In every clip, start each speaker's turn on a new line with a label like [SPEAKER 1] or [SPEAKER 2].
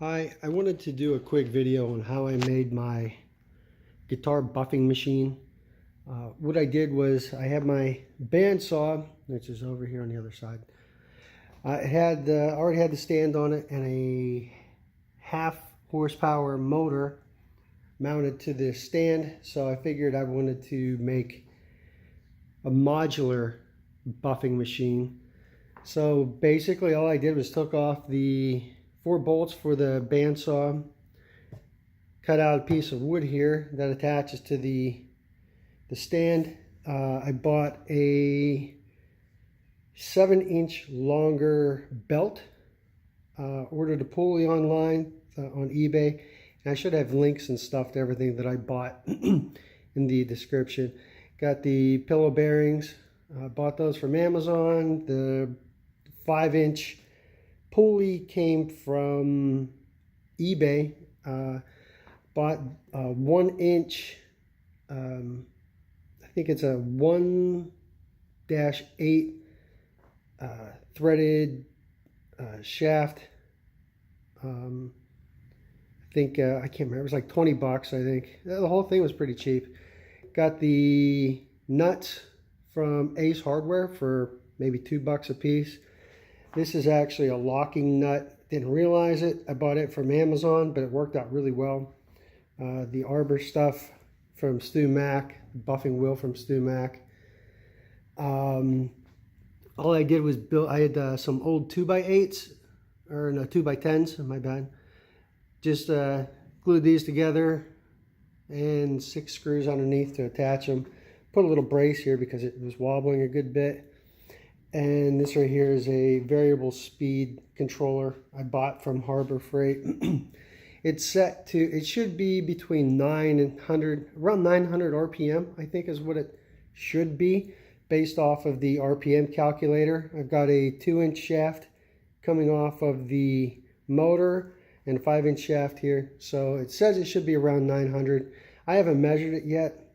[SPEAKER 1] Hi, I wanted to do a quick video on how I made my guitar buffing machine. What I did was I had my bandsaw, which is over here on the other side. I had already had the stand on it and a half horsepower motor mounted to the stand, so I figured I wanted to make a modular buffing machine. So basically all I did was took off the 4 bolts for the bandsaw, cut out a piece of wood here that attaches to the stand. I bought a 7-inch longer belt, ordered a pulley online on eBay, and I should have links and stuff to everything that I bought in the description. Got the pillow bearings, bought those from Amazon. The 5-inch pulley came from eBay. Bought a 1-inch, I think it's a 1-8 threaded shaft. I think, I can't remember, it was like 20 bucks, I think. The whole thing was pretty cheap. Got the nuts from Ace Hardware for maybe 2 bucks a piece. This is actually a locking nut. Didn't realize it. I bought it from Amazon, but it worked out really well. The arbor stuff from Stu Mac, buffing wheel from Stu Mac. All I did was build, I had some old 2x8s, or no, 2x10s, my bad. Just glued these together and 6 screws underneath to attach them. Put a little brace here because it was wobbling a good bit. And this right here is a variable speed controller I bought from Harbor Freight. It's set to, it should be between 900, around 900 RPM, I think is what it should be based off of the RPM calculator. I've got a 2-inch shaft coming off of the motor and a 5-inch shaft here. So it says it should be around 900. I haven't measured it yet.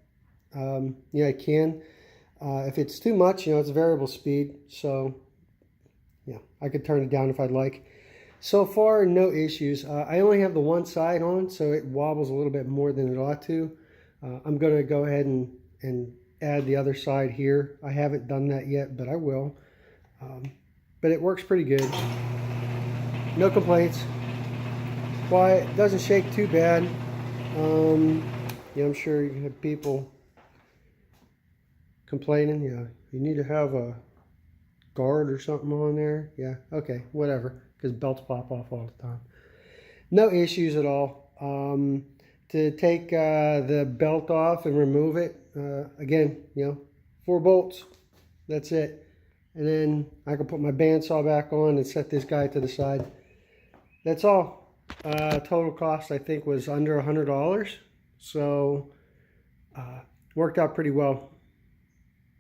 [SPEAKER 1] Yeah, I can. If it's too much, you know, it's variable speed, so yeah, I could turn it down if I'd like. So far, no issues. I only have the one side on, so it wobbles a little bit more than it ought to. I'm going to go ahead and add the other side here. I haven't done that yet, but I will. But it works pretty good. No complaints. Quiet, doesn't shake too bad. Yeah, I'm sure you have people complaining, yeah, you need to have a guard or something on there. Yeah, okay, whatever, because belts pop off all the time. No issues at all. To take the belt off and remove it, again, you know, 4 bolts, that's it. And then I can put my bandsaw back on and set this guy to the side. That's all. Total cost, I think, was under $100, so worked out pretty well.